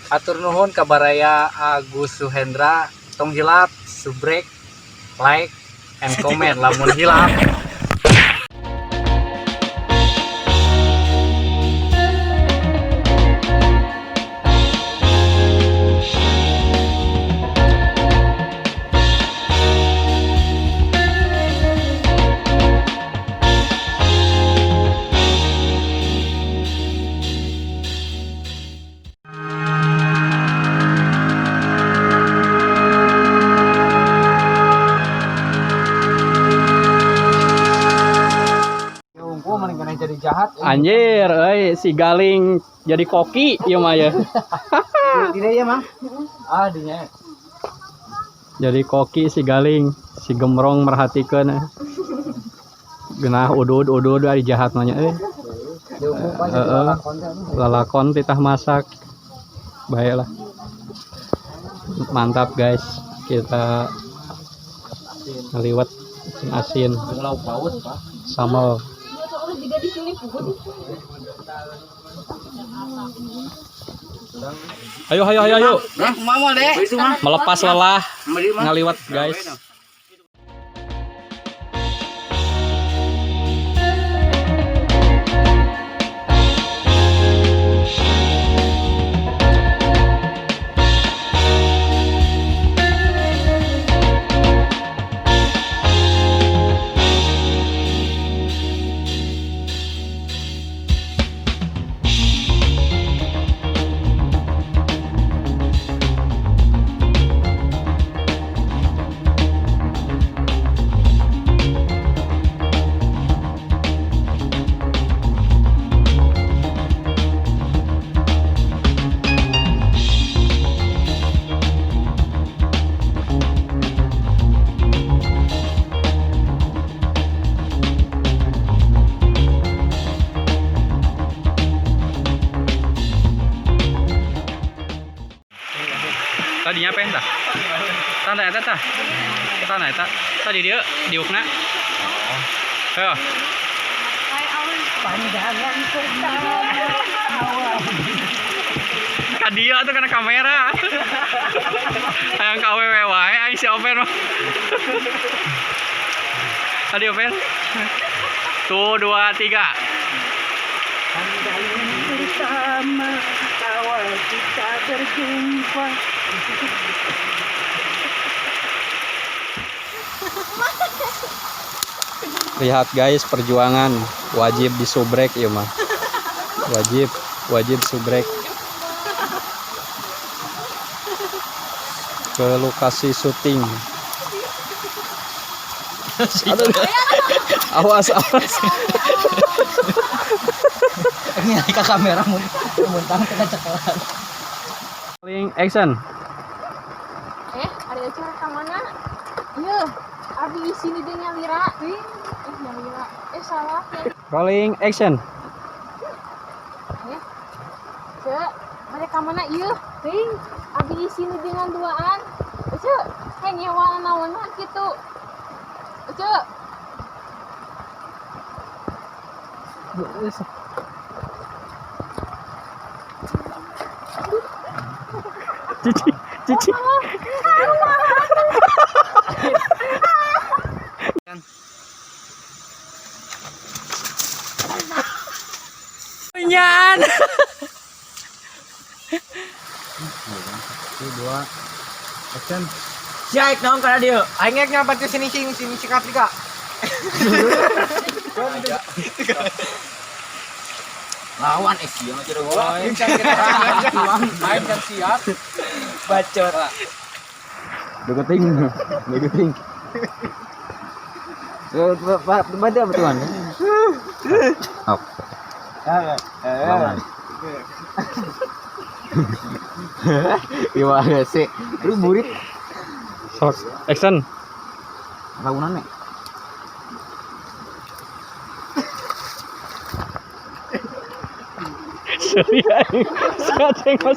Atur nuhun kabaraya Agus Suhendra, tong hilap, subrek, like, and comment lamun hilap. Jadi jahat Anjir, si Galing jadi koki ya Maya. tidak ya Mang? Dinya Jadi koki si Galing, si Gemrong merhatikan. Genah udud ari jahat nanya lalakon titah masak. Baiklah. Mantap guys. Kita ngeliwat asin. lauk paus, Pak. Sambal. Ayo. Melepas lelah ngaliwat guys. Tadinya apa entah? Tanah eta. Tadi dia diukna. Ayo. Pandangan pertama Tadi ya tuh kena kamera. Yang KWW wae aing si Open mah. Tadi Open. Tuh 2 3. Pandangan pertama awal kita berjumpa. Lihat guys, perjuangan wajib disubrek ya mah. Wajib subrek. Ke lokasi syuting. Aduh. Awas. Ini ke kamera muntang kena cekelan. Rolling action. Ada acara ke mana? Iya, abi sini dia nyalira. Nyalira. Salah ya. Rolling action. Ada ke mana? Iya, ting. Abi sini dengan duaan. Kayak nyewa naonan gitu. Cici. Nyan. 2 action. Siap naon kana dieu. Aing ngek nyampat ke sini sikat tiga. Lawan sih yang kira gua. Main kan siap. Bacot. Deketing. Baca betulan. Op. Lawan. Gimana sih? Lu murid. Shot action. Lagunan nih. Sorry, saya tengok.